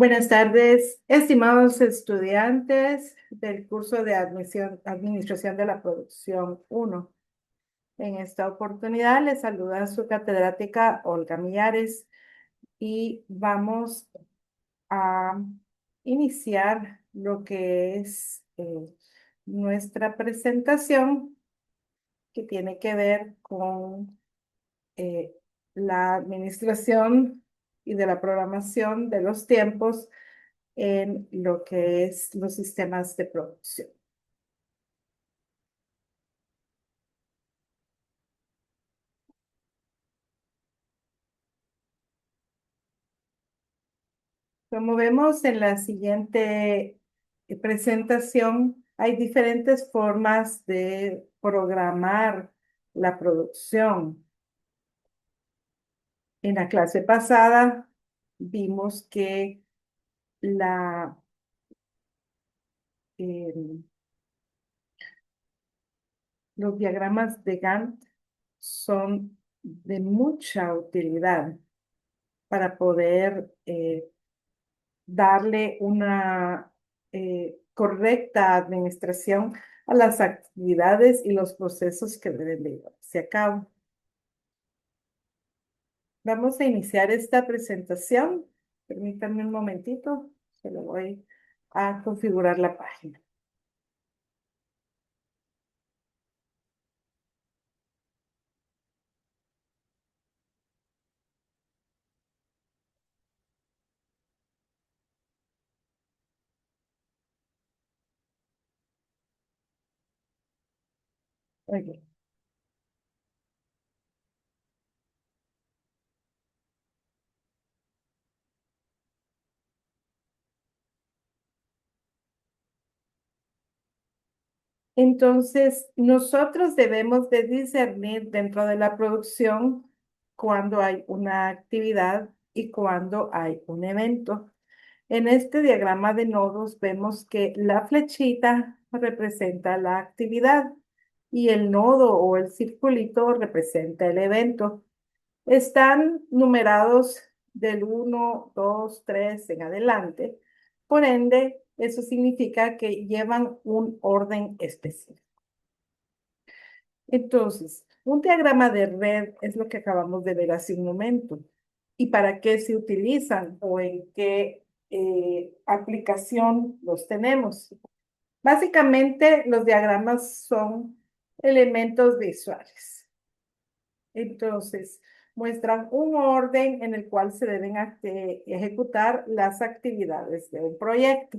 Buenas tardes, estimados estudiantes del curso de Administración de la Producción 1. En esta oportunidad les saluda su catedrática Olga Millares y vamos a iniciar lo que es nuestra presentación que tiene que ver con eh, la administración y de la programación de los tiempos en lo que es los sistemas de producción. Como vemos en la siguiente presentación, hay diferentes formas de programar la producción. En la clase pasada vimos que la, eh, los diagramas de Gantt son de mucha utilidad para poder darle una correcta administración a las actividades y los procesos que deben de llevarse a cabo. Vamos a iniciar esta presentación. Permítanme un momentito, se lo voy a configurar la página. Muy bien. Entonces, nosotros debemos de discernir dentro de la producción cuando hay una actividad y cuando hay un evento. En este diagrama de nodos vemos que la flechita representa la actividad y el nodo o el circulito representa el evento. Están numerados del 1, 2, 3 en adelante. Por ende, eso significa que llevan un orden específico. Entonces, un diagrama de red es lo que acabamos de ver hace un momento. ¿Y para qué se utilizan o en qué aplicación los tenemos? Básicamente, los diagramas son elementos visuales. Entonces, muestran un orden en el cual se deben ejecutar las actividades de un proyecto.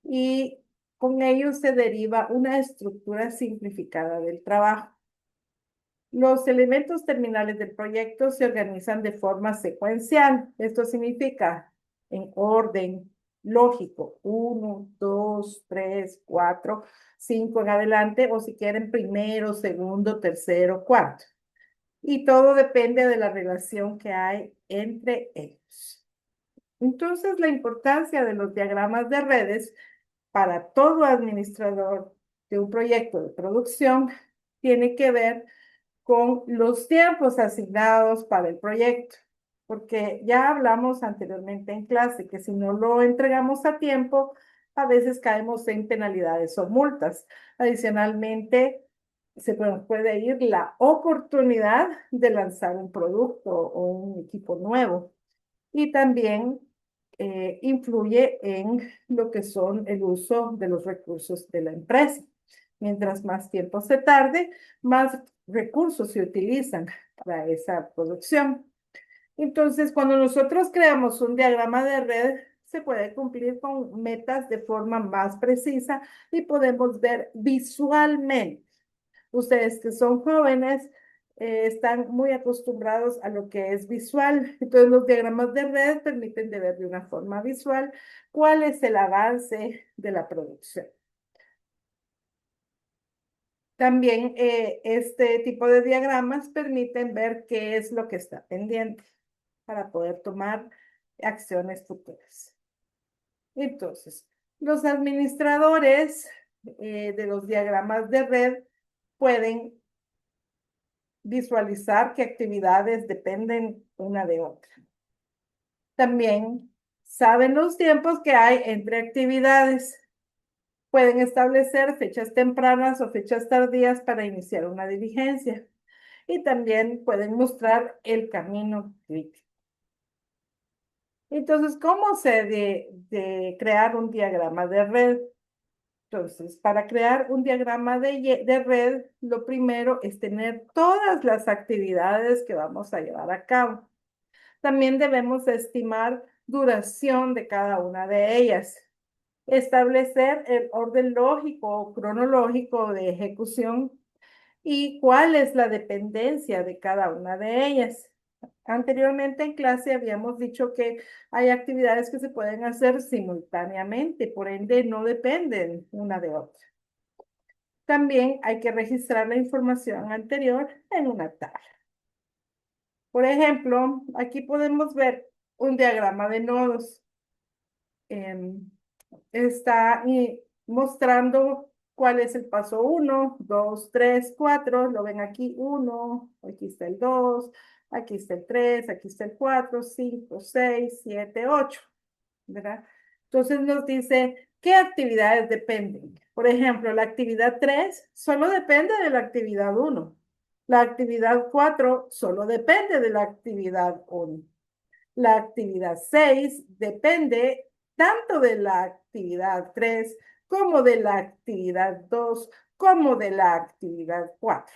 Y con ellos se deriva una estructura simplificada del trabajo. Los elementos terminales del proyecto se organizan de forma secuencial. Esto significa en orden lógico, 1, 2, 3, 4, 5 en adelante, o si quieren primero, segundo, tercero, cuarto. Y todo depende de la relación que hay entre ellos. Entonces, la importancia de los diagramas de redes para todo administrador de un proyecto de producción tiene que ver con los tiempos asignados para el proyecto, porque ya hablamos anteriormente en clase que si no lo entregamos a tiempo, a veces caemos en penalidades o multas. Adicionalmente, se puede ir la oportunidad de lanzar un producto o un equipo nuevo y también influye en lo que son el uso de los recursos de la empresa. Mientras más tiempo se tarde, más recursos se utilizan para esa producción. Entonces, cuando nosotros creamos un diagrama de red, se puede cumplir con metas de forma más precisa y podemos ver visualmente. Ustedes que son jóvenes están muy acostumbrados a lo que es visual. Entonces, los diagramas de red permiten de ver de una forma visual cuál es el avance de la producción. También este tipo de diagramas permiten ver qué es lo que está pendiente para poder tomar acciones futuras. Entonces, los administradores de los diagramas de red pueden visualizar qué actividades dependen una de otra. También Saben los tiempos que hay entre actividades. Pueden establecer fechas tempranas o fechas tardías para iniciar una diligencia. Y también pueden mostrar el camino crítico. Entonces, ¿cómo se de crear un diagrama de red? Entonces, para crear un diagrama de red, lo primero es tener todas las actividades que vamos a llevar a cabo. También debemos estimar duración de cada una de ellas. Establecer el orden lógico o cronológico de ejecución y cuál es la dependencia de cada una de ellas. Anteriormente en clase habíamos dicho que hay actividades que se pueden hacer simultáneamente, por ende no dependen una de otra. También hay que registrar la información anterior en una tabla. Por ejemplo, aquí podemos ver un diagrama de nodos. Está mostrando cuál es el paso 1, 2, 3, 4. Lo ven aquí 1, aquí está el 2, aquí está el 3, aquí está el 4, 5, 6, 7, 8. ¿Verdad? Entonces nos dice qué actividades dependen. Por ejemplo, la actividad 3 solo depende de la actividad 1. La actividad 4 solo depende de la actividad 1. La actividad 6 depende tanto de la actividad 3 como de la actividad 2 como de la actividad 4.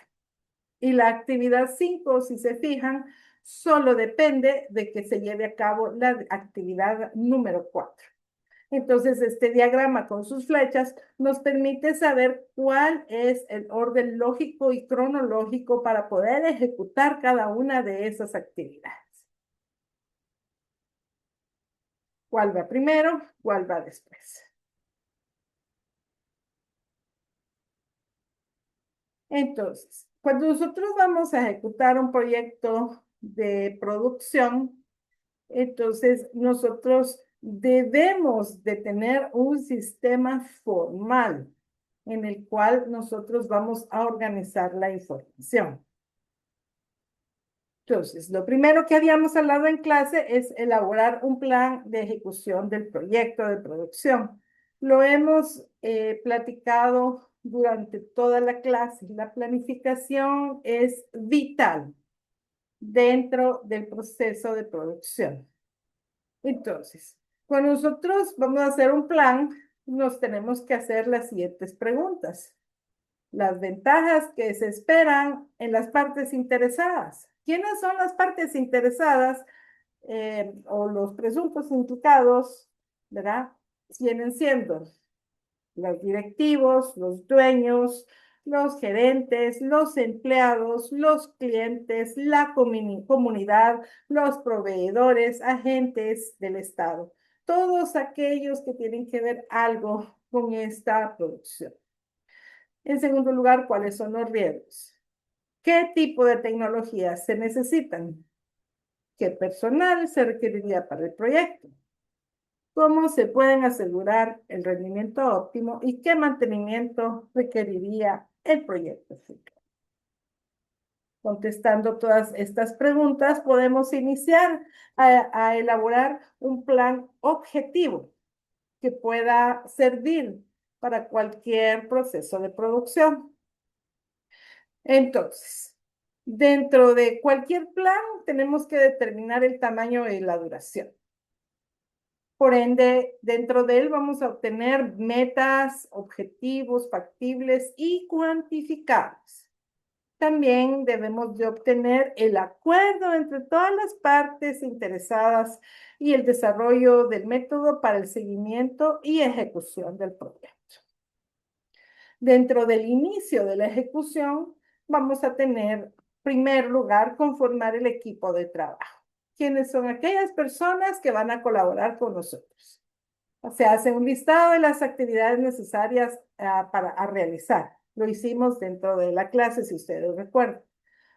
Y la actividad 5, si se fijan, solo depende de que se lleve a cabo la actividad número 4. Entonces, este diagrama con sus flechas nos permite saber cuál es el orden lógico y cronológico para poder ejecutar cada una de esas actividades. ¿Cuál va primero? ¿Cuál va después? Entonces, cuando nosotros vamos a ejecutar un proyecto de producción, entonces nosotros debemos de tener un sistema formal en el cual nosotros vamos a organizar la información. Entonces, lo primero que habíamos hablado en clase es elaborar un plan de ejecución del proyecto de producción. Lo hemos platicado durante toda la clase. La planificación es vital dentro del proceso de producción. Entonces, cuando nosotros vamos a hacer un plan, nos tenemos que hacer las siguientes preguntas. Las ventajas que se esperan en las partes interesadas. ¿Quiénes son las partes interesadas o los presuntos implicados, ¿verdad? Vienen siendo los directivos, los dueños, los gerentes, los empleados, los clientes, la comunidad, los proveedores, agentes del Estado. Todos aquellos que tienen que ver algo con esta producción. En segundo lugar, ¿cuáles son los riesgos? ¿Qué tipo de tecnologías se necesitan? ¿Qué personal se requeriría para el proyecto? ¿Cómo se pueden asegurar el rendimiento óptimo y qué mantenimiento requeriría el proyecto? Contestando todas estas preguntas, podemos iniciar a elaborar un plan objetivo que pueda servir para cualquier proceso de producción. Entonces, dentro de cualquier plan tenemos que determinar el tamaño y la duración. Por ende, dentro de él vamos a obtener metas, objetivos factibles y cuantificables. También debemos de obtener el acuerdo entre todas las partes interesadas y el desarrollo del método para el seguimiento y ejecución del proyecto. Dentro del inicio de la ejecución, vamos a tener, en primer lugar, conformar el equipo de trabajo. ¿Quiénes son aquellas personas que van a colaborar con nosotros? Se hace un listado de las actividades necesarias para realizar. Lo hicimos dentro de la clase, si ustedes recuerdan.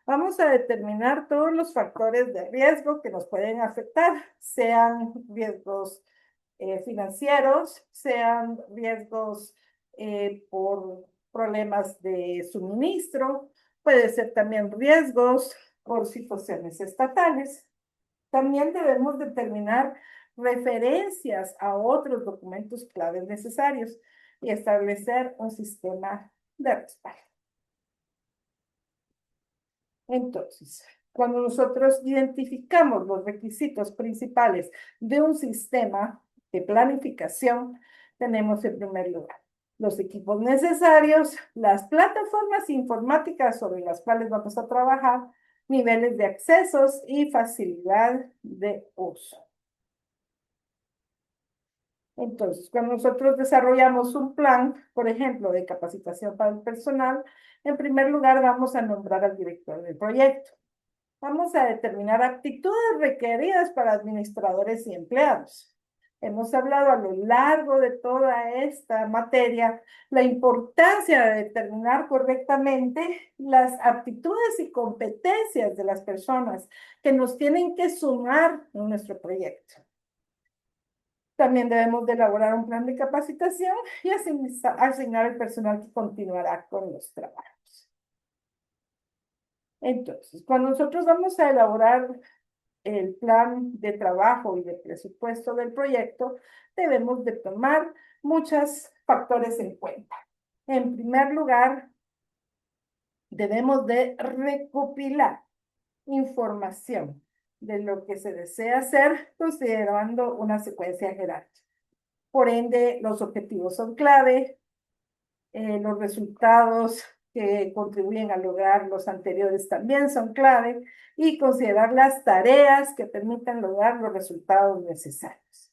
Vamos a determinar todos los factores de riesgo que nos pueden afectar, sean riesgos financieros, sean riesgos por problemas de suministro, puede ser también riesgos por situaciones estatales. También debemos determinar referencias a otros documentos claves necesarios y establecer un sistema de respaldo. Entonces, cuando nosotros identificamos los requisitos principales de un sistema de planificación, tenemos en primer lugar los equipos necesarios, las plataformas informáticas sobre las cuales vamos a trabajar, niveles de accesos y facilidad de uso. Entonces, cuando nosotros desarrollamos un plan, por ejemplo, de capacitación para el personal, en primer lugar vamos a nombrar al director del proyecto. Vamos a determinar aptitudes requeridas para administradores y empleados. Hemos hablado a lo largo de toda esta materia la importancia de determinar correctamente las aptitudes y competencias de las personas que nos tienen que sumar en nuestro proyecto. También debemos de elaborar un plan de capacitación y asignar el personal que continuará con los trabajos. Entonces, cuando nosotros vamos a elaborar el plan de trabajo y de presupuesto del proyecto, debemos de tomar muchos factores en cuenta. En primer lugar, debemos de recopilar información de lo que se desea hacer, considerando una secuencia jerárquica. Por ende, los objetivos son clave, los resultados que contribuyen a lograr los anteriores también son clave, y considerar las tareas que permitan lograr los resultados necesarios.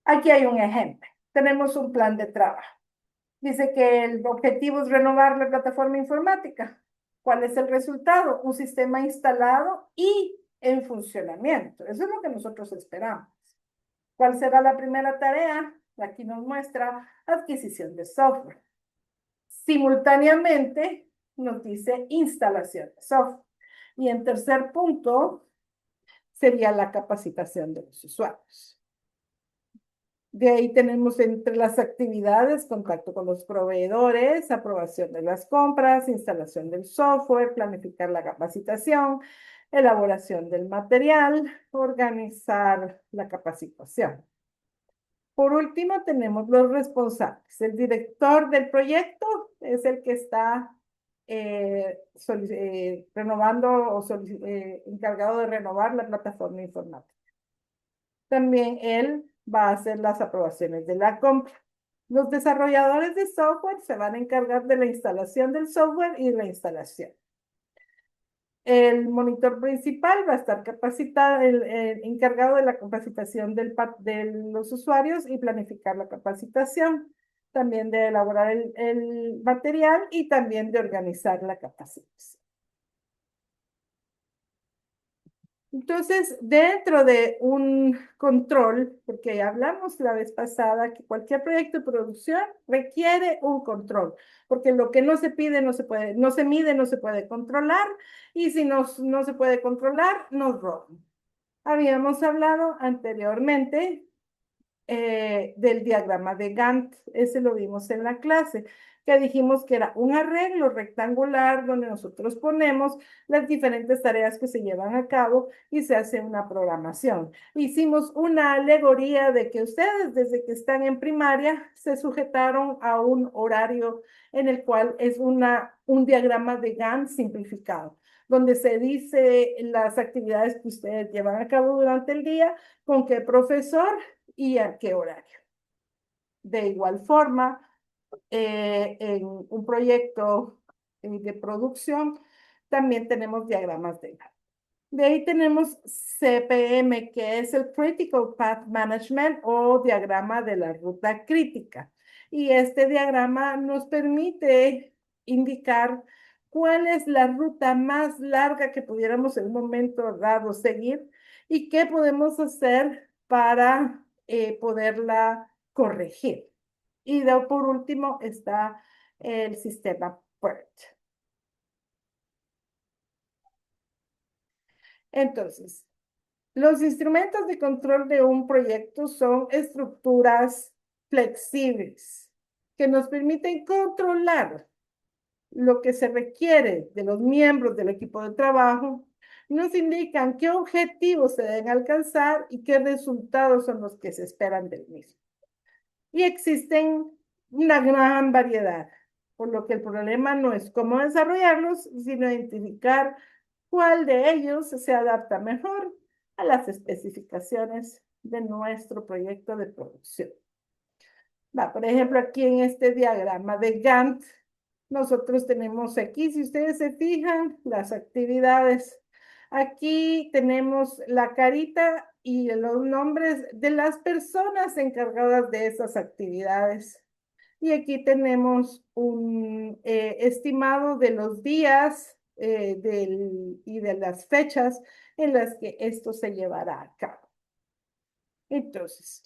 Aquí hay un ejemplo. Tenemos un plan de trabajo. Dice que el objetivo es renovar la plataforma informática. ¿Cuál es el resultado? Un sistema instalado y en funcionamiento. Eso es lo que nosotros esperamos. ¿Cuál será la primera tarea? Aquí nos muestra adquisición de software. Simultáneamente nos dice instalación de software. Y en tercer punto sería la capacitación de los usuarios. De ahí tenemos entre las actividades contacto con los proveedores, aprobación de las compras, instalación del software, planificar la capacitación, elaboración del material, organizar la capacitación. Por último, tenemos los responsables. El director del proyecto es el que está renovando o encargado de renovar la plataforma informática. También él va a hacer las aprobaciones de la compra. Los desarrolladores de software se van a encargar de la instalación del software y la instalación. El monitor principal va a estar capacitado, encargado de la capacitación de los usuarios y planificar la capacitación, también de elaborar el material y también de organizar la capacitación. Entonces, dentro de un control, porque hablamos la vez pasada que cualquier proyecto de producción requiere un control, porque lo que no se pide no se puede, no se mide, no se puede controlar, y si no se puede controlar, nos roban. Habíamos hablado anteriormente del diagrama de Gantt, ese lo vimos en la clase, que dijimos que era un arreglo rectangular donde nosotros ponemos las diferentes tareas que se llevan a cabo y se hace una programación. Hicimos una alegoría de que ustedes desde que están en primaria se sujetaron a un horario en el cual es un diagrama de Gantt simplificado, donde se dice las actividades que ustedes llevan a cabo durante el día, con qué profesor y a qué horario. De igual forma, en un proyecto de producción, también tenemos diagramas de Gantt. De ahí tenemos CPM, que es el Critical Path Management o diagrama de la ruta crítica. Y este diagrama nos permite indicar cuál es la ruta más larga que pudiéramos en un momento dado seguir y qué podemos hacer para poderla corregir. Y por último está el sistema PERT. Entonces, los instrumentos de control de un proyecto son estructuras flexibles que nos permiten controlar lo que se requiere de los miembros del equipo de trabajo, nos indican qué objetivos se deben alcanzar y qué resultados son los que se esperan del mismo. Y existen una gran variedad, por lo que el problema no es cómo desarrollarlos, sino identificar cuál de ellos se adapta mejor a las especificaciones de nuestro proyecto de producción. Por ejemplo, aquí en este diagrama de Gantt, nosotros tenemos aquí, si ustedes se fijan, las actividades. Aquí tenemos la carita y los nombres de las personas encargadas de esas actividades. Y aquí tenemos un estimado de los días y de las fechas en las que esto se llevará a cabo. Entonces,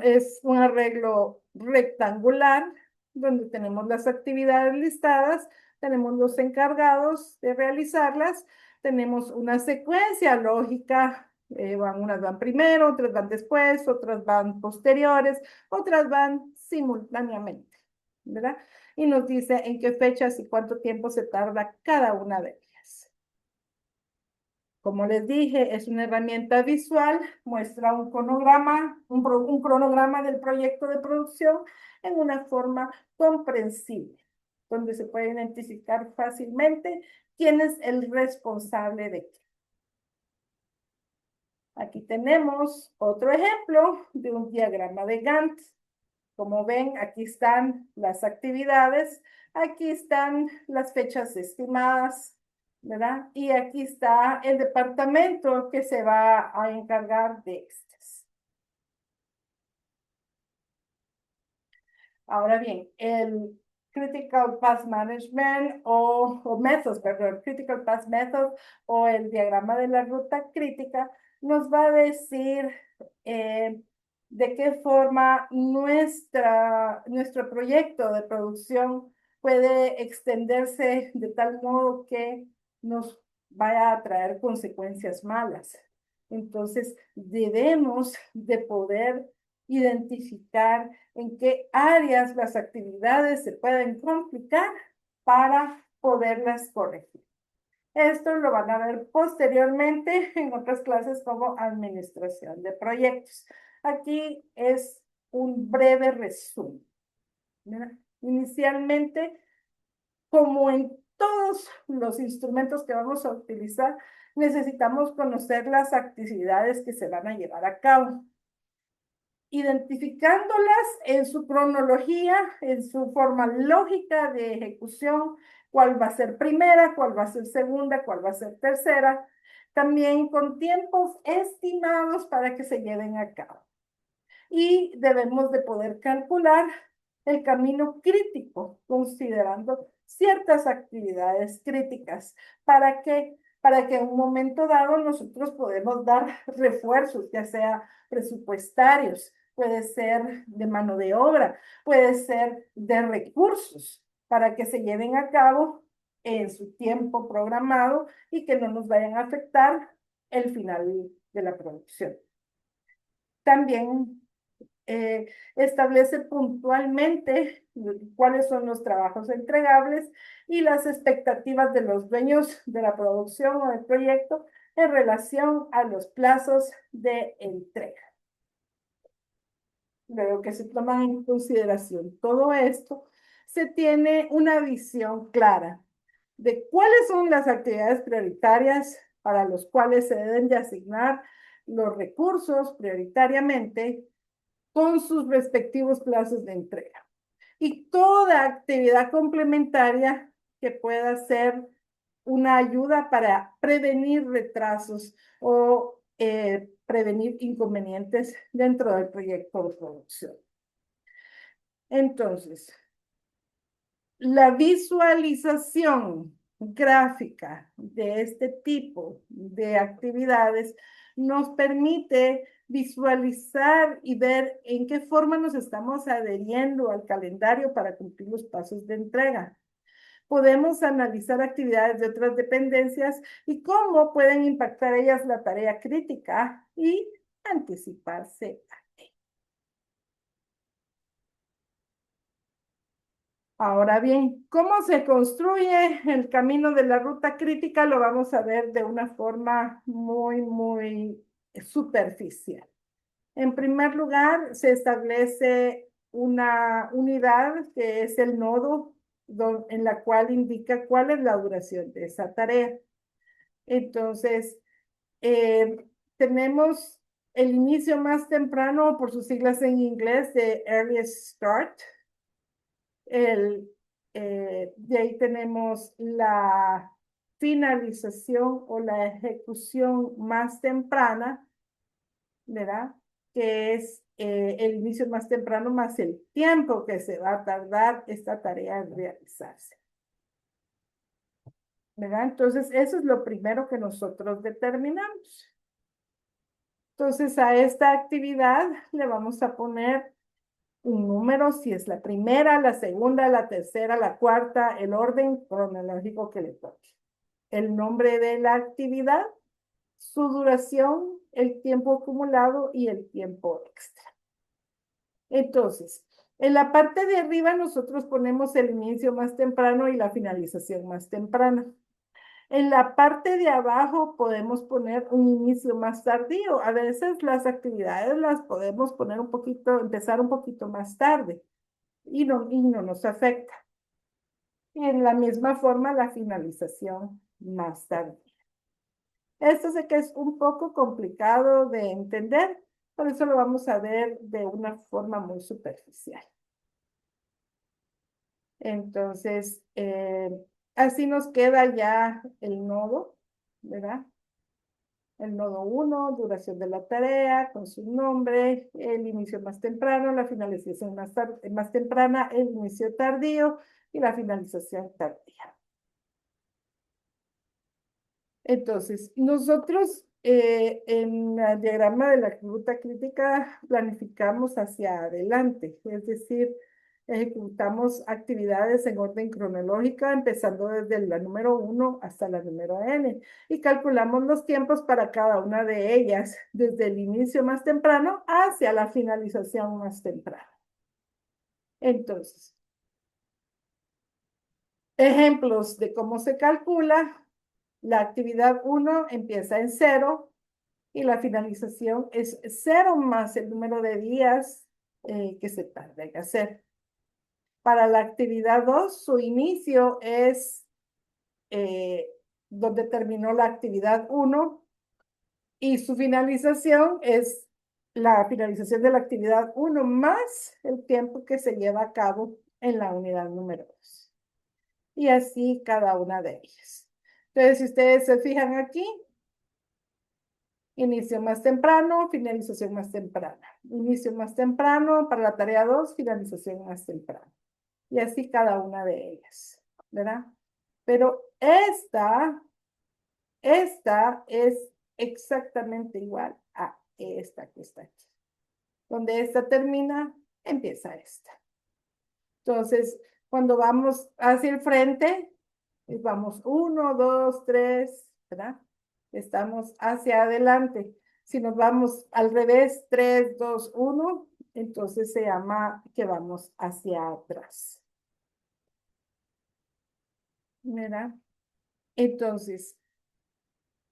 es un arreglo rectangular donde tenemos las actividades listadas, tenemos los encargados de realizarlas, tenemos una secuencia lógica, unas van primero, otras van después, otras van posteriores, otras van simultáneamente, ¿verdad? Y nos dice en qué fechas y cuánto tiempo se tarda cada una de ellas. Como les dije, es una herramienta visual, muestra un cronograma, un cronograma del proyecto de producción en una forma comprensible, donde se puede identificar fácilmente quién es el responsable de qué. Aquí tenemos otro ejemplo de un diagrama de Gantt. Como ven, aquí están las actividades, aquí están las fechas estimadas, ¿verdad? Y aquí está el departamento que se va a encargar de estas. Ahora bien, el Critical Path Management o Methods, perdón, Critical Path Method o el diagrama de la ruta crítica nos va a decir de qué forma nuestro proyecto de producción puede extenderse de tal modo que nos vaya a traer consecuencias malas. Entonces, debemos de poder identificar en qué áreas las actividades se pueden complicar para poderlas corregir. Esto lo van a ver posteriormente en otras clases como administración de proyectos. Aquí es un breve resumen. ¿Verdad? Inicialmente, como en todos los instrumentos que vamos a utilizar, necesitamos conocer las actividades que se van a llevar a cabo, identificándolas en su cronología, en su forma lógica de ejecución, cuál va a ser primera, cuál va a ser segunda, cuál va a ser tercera, también con tiempos estimados para que se lleven a cabo. Y debemos de poder calcular el camino crítico, considerando ciertas actividades críticas, para que en un momento dado nosotros podemos dar refuerzos, ya sea presupuestarios, puede ser de mano de obra, puede ser de recursos, para que se lleven a cabo en su tiempo programado y que no nos vayan a afectar el final de la producción. También establece puntualmente cuáles son los trabajos entregables y las expectativas de los dueños de la producción o del proyecto en relación a los plazos de entrega. Luego que se toman en consideración todo esto, se tiene una visión clara de cuáles son las actividades prioritarias para los cuales se deben de asignar los recursos prioritariamente con sus respectivos plazos de entrega. Y toda actividad complementaria que pueda ser una ayuda para prevenir retrasos o prevenir inconvenientes dentro del proyecto de producción. Entonces, la visualización gráfica de este tipo de actividades nos permite visualizar y ver en qué forma nos estamos adheriendo al calendario para cumplir los pasos de entrega. Podemos analizar actividades de otras dependencias y cómo pueden impactar ellas la tarea crítica y anticiparse a. 。 . 。 。 。 . 。 . 。 . 。 . 。 . 。 . 。 . 。 . 。 . 。 . 。 . 。 . 。 . 。 . 。 . 。 。 . 。 。 . 。 . 。 . 。 . 。 。 . 。 . 。 . 。 . 。Ahora bien, ¿cómo se construye el camino de la ruta crítica? Lo vamos a ver de una forma muy superficial. En primer lugar, se establece una unidad que es el nodo en la cual indica cuál es la duración de esa tarea. Entonces, tenemos el inicio más temprano, por sus siglas en inglés, de earliest start. De ahí tenemos la finalización o la ejecución más temprana, ¿verdad? Que es el inicio más temprano más el tiempo que se va a tardar esta tarea en realizarse, ¿verdad? Entonces, eso es lo primero que nosotros determinamos. Entonces, a esta actividad le vamos a poner un número, si es la primera, la segunda, la tercera, la cuarta, el orden cronológico que le toque. El nombre de la actividad, su duración, el tiempo acumulado y el tiempo extra. Entonces, en la parte de arriba nosotros ponemos el inicio más temprano y la finalización más temprana. En la parte de abajo podemos poner un inicio más tardío. A veces las actividades las podemos poner un poquito, empezar un poquito más tarde y no nos afecta. Y en la misma forma la finalización más tarde. Esto sé que es un poco complicado de entender, por eso lo vamos a ver de una forma muy superficial. Entonces, así nos queda ya el nodo, ¿verdad? El nodo 1, duración de la tarea, con su nombre, el inicio más temprano, la finalización más temprana, el inicio tardío y la finalización tardía. Entonces, nosotros en el diagrama de la ruta crítica planificamos hacia adelante, es decir, ejecutamos actividades en orden cronológica, empezando desde la número 1 hasta la número n, y calculamos los tiempos para cada una de ellas, desde el inicio más temprano hacia la finalización más temprana. Entonces, ejemplos de cómo se calcula. La actividad 1 empieza en 0 y la finalización es 0 más el número de días que se tarda en hacer. Para la actividad 2, su inicio es donde terminó la actividad 1 y su finalización es la finalización de la actividad 1 más el tiempo que se lleva a cabo en la unidad número 2. Y así cada una de ellas. Entonces, si ustedes se fijan aquí, inicio más temprano, finalización más temprana. Inicio más temprano para la tarea 2, finalización más temprana. Y así cada una de ellas, ¿verdad? Pero esta es exactamente igual a esta que está aquí. Donde esta termina, empieza esta. Entonces, cuando vamos hacia el frente, vamos 1, 2, 3, ¿verdad? Estamos hacia adelante. Si nos vamos al revés, 3, 2, 1, entonces se llama que vamos hacia atrás. ¿Verdad? Entonces,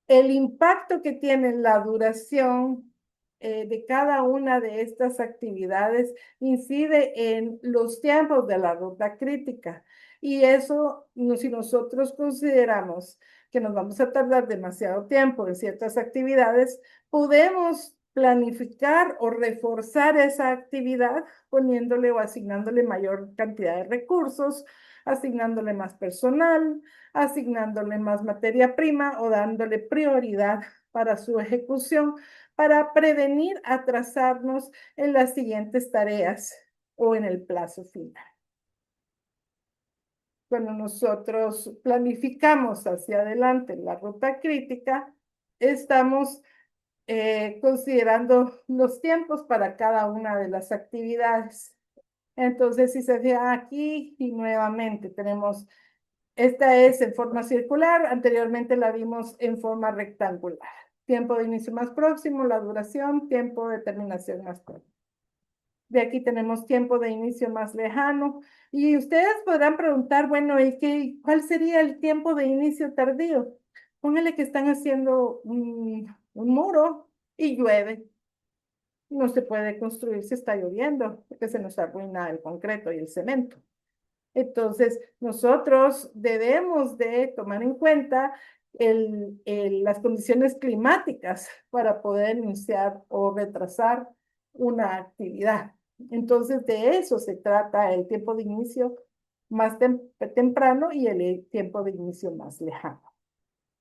el impacto que tiene la duración de cada una de estas actividades incide en los tiempos de la ruta crítica. Y eso, si nosotros consideramos que nos vamos a tardar demasiado tiempo en ciertas actividades, podemos planificar o reforzar esa actividad poniéndole o asignándole mayor cantidad de recursos, asignándole más personal, asignándole más materia prima o dándole prioridad para su ejecución para prevenir atrasarnos en las siguientes tareas o en el plazo final. Cuando nosotros planificamos hacia adelante la ruta crítica, estamos considerando los tiempos para cada una de las actividades. Entonces, si se fijan aquí y nuevamente tenemos, esta es en forma circular, anteriormente la vimos en forma rectangular. Tiempo de inicio más próximo, la duración, tiempo de terminación más próximo. De aquí tenemos tiempo de inicio más lejano. Y ustedes podrán preguntar, bueno, ¿cuál sería el tiempo de inicio tardío? Póngale que están haciendo un muro y llueve. No se puede construir si está lloviendo, porque se nos arruina el concreto y el cemento. Entonces, nosotros debemos de tomar en cuenta las condiciones climáticas para poder iniciar o retrasar una actividad. Entonces, de eso se trata el tiempo de inicio más temprano y el tiempo de inicio más lejano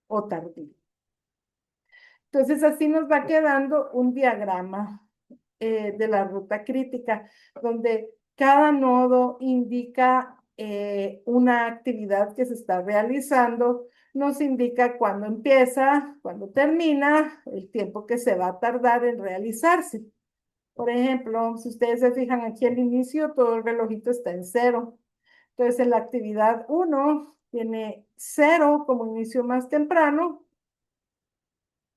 o tardío. Entonces, así nos va quedando un diagrama de la ruta crítica, donde cada nodo indica una actividad que se está realizando, nos indica cuándo empieza, cuándo termina, el tiempo que se va a tardar en realizarse. Por ejemplo, si ustedes se fijan aquí al inicio, todo el relojito está en cero. Entonces, en la actividad 1 tiene 0 como inicio más temprano,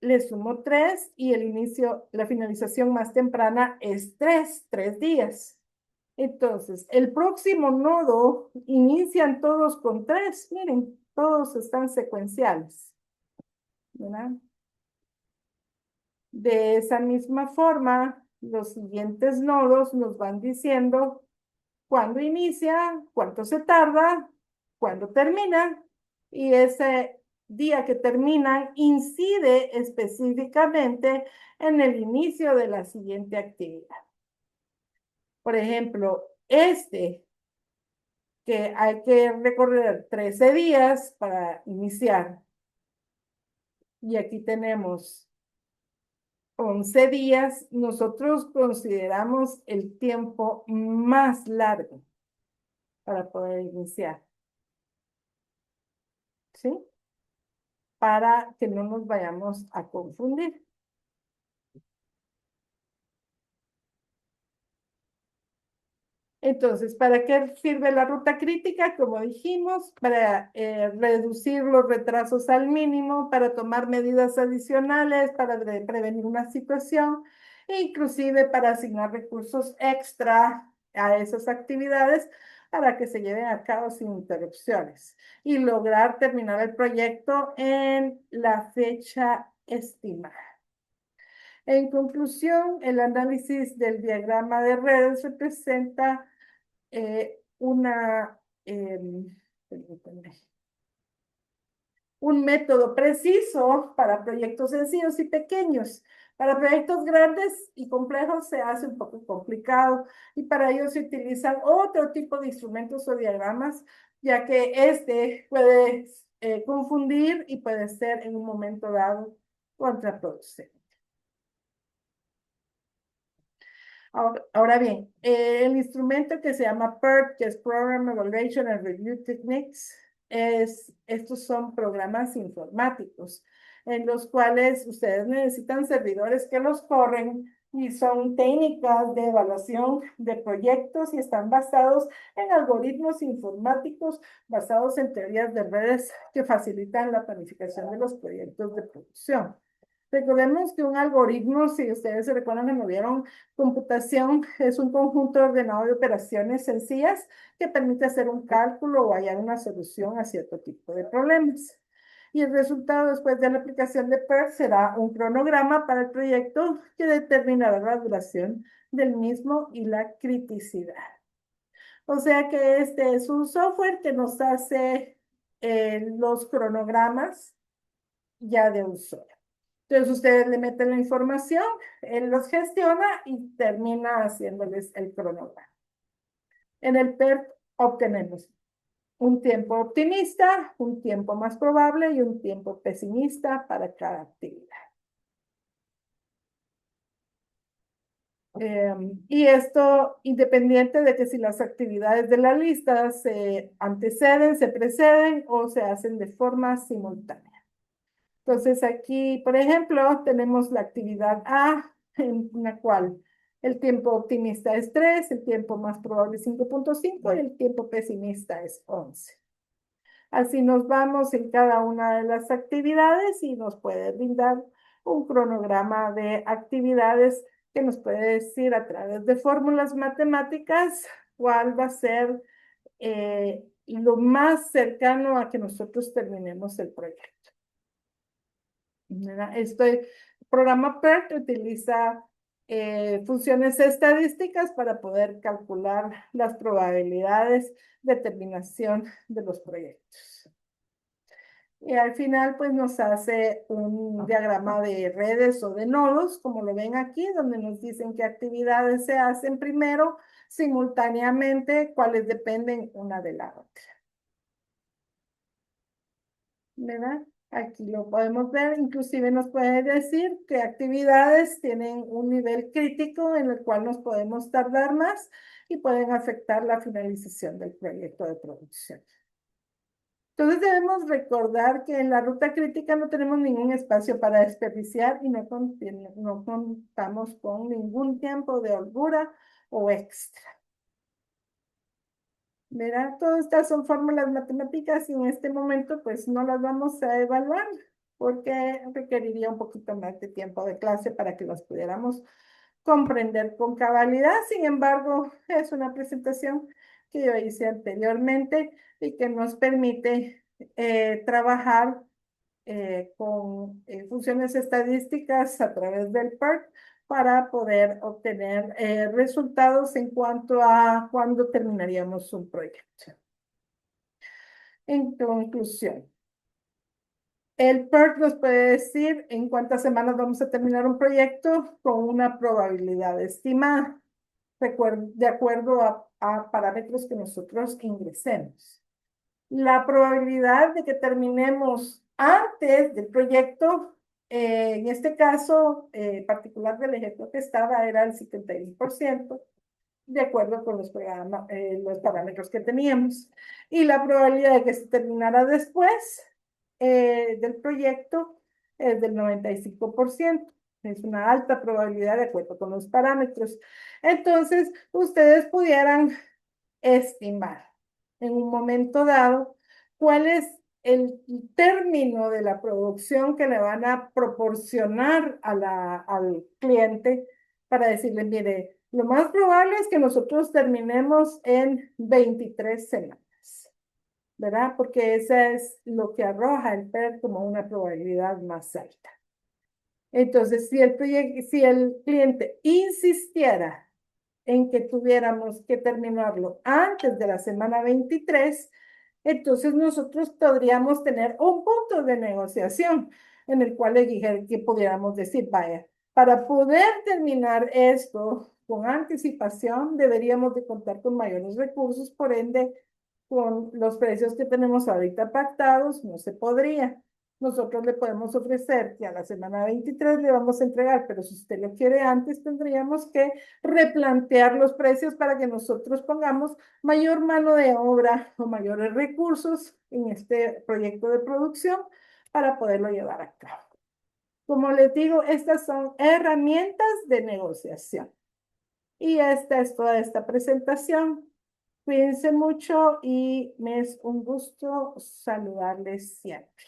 le sumo 3 y el inicio, la finalización más temprana es 3 días. Entonces, el próximo nodo inician todos con 3. Miren, todos están secuenciales. ¿Verdad? De esa misma forma, los siguientes nodos nos van diciendo cuándo inicia, cuánto se tarda, cuándo termina, y ese día que termina incide específicamente en el inicio de la siguiente actividad. Por ejemplo, que hay que recorrer 13 días para iniciar, y aquí tenemos 11 días, nosotros consideramos el tiempo más largo para poder iniciar, ¿sí? Para que no nos vayamos a confundir. Entonces, ¿para qué sirve la ruta crítica? Como dijimos, para reducir los retrasos al mínimo, para tomar medidas adicionales, para prevenir una situación, e inclusive para asignar recursos extra a esas actividades para que se lleven a cabo sin interrupciones y lograr terminar el proyecto en la fecha estimada. En conclusión, el análisis del diagrama de redes representa permítanme, un método preciso para proyectos sencillos y pequeños. Para proyectos grandes y complejos se hace un poco complicado y para ello se utilizan otro tipo de instrumentos o diagramas, ya que este puede confundir y puede ser en un momento dado contraproducente. Ahora bien, el instrumento que se llama PERT, que es Program Evaluation and Review Techniques, estos son programas informáticos en los cuales ustedes necesitan servidores que los corren y son técnicas de evaluación de proyectos y están basados en algoritmos informáticos basados en teorías de redes que facilitan la planificación de los proyectos de producción. Recordemos que un algoritmo, si ustedes se recuerdan que me vieron, computación es un conjunto ordenado de operaciones sencillas que permite hacer un cálculo o hallar una solución a cierto tipo de problemas. Y el resultado después de la aplicación de PERT será un cronograma para el proyecto que determinará la duración del mismo y la criticidad. O sea que este es un software que nos hace los cronogramas ya de uso. Entonces ustedes le meten la información, él los gestiona y termina haciéndoles el cronograma. En el PERT obtenemos un tiempo optimista, un tiempo más probable y un tiempo pesimista para cada actividad. Y esto independiente de que si las actividades de la lista se anteceden, se preceden o se hacen de forma simultánea. Entonces aquí, por ejemplo, tenemos la actividad A, en la cual el tiempo optimista es 3, el tiempo más probable es 5.5 y el tiempo pesimista es 11. Así nos vamos en cada una de las actividades y nos puede brindar un cronograma de actividades que nos puede decir a través de fórmulas matemáticas cuál va a ser lo más cercano a que nosotros terminemos el proyecto. ¿Verdad? Este programa PERT utiliza funciones estadísticas para poder calcular las probabilidades de terminación de los proyectos. Y al final, pues nos hace un diagrama de redes o de nodos, como lo ven aquí, donde nos dicen qué actividades se hacen primero, simultáneamente, cuáles dependen una de la otra. ¿Verdad? Aquí lo podemos ver, inclusive nos puede decir qué actividades tienen un nivel crítico en el cual nos podemos tardar más y pueden afectar la finalización del proyecto de producción. Entonces debemos recordar que en la ruta crítica no tenemos ningún espacio para desperdiciar y no contamos con ningún tiempo de holgura o extra. ¿Verdad? Todas estas son fórmulas matemáticas y en este momento pues no las vamos a evaluar porque requeriría un poquito más de tiempo de clase para que las pudiéramos comprender con cabalidad. Sin embargo, es una presentación que yo hice anteriormente y que nos permite trabajar con funciones estadísticas a través del PERT para poder obtener resultados en cuanto a cuándo terminaríamos un proyecto. En conclusión, el PERT nos puede decir en cuántas semanas vamos a terminar un proyecto con una probabilidad estimada, de acuerdo a parámetros que nosotros ingresemos. La probabilidad de que terminemos antes del proyecto, en este caso particular del ejemplo que estaba, era el 71%, de acuerdo con los parámetros que teníamos. Y la probabilidad de que se terminara después del proyecto es del 95%. Es una alta probabilidad de acuerdo con los parámetros. Entonces, ustedes pudieran estimar en un momento dado cuál es el término de la producción que le van a proporcionar al cliente para decirle, mire, lo más probable es que nosotros terminemos en 23 semanas, ¿verdad? Porque esa es lo que arroja el PER como una probabilidad más alta. Entonces, si el cliente insistiera en que tuviéramos que terminarlo antes de la semana 23, entonces nosotros podríamos tener un punto de negociación en el cual le dije que pudiéramos decir, vaya, para poder terminar esto con anticipación, deberíamos de contar con mayores recursos, por ende, con los precios que tenemos ahorita pactados, no se podría. Nosotros le podemos ofrecer que a la semana 23 le vamos a entregar, pero si usted lo quiere antes, tendríamos que replantear los precios para que nosotros pongamos mayor mano de obra o mayores recursos en este proyecto de producción para poderlo llevar a cabo. Como les digo, estas son herramientas de negociación. Y esta es toda esta presentación. Cuídense mucho y me es un gusto saludarles siempre.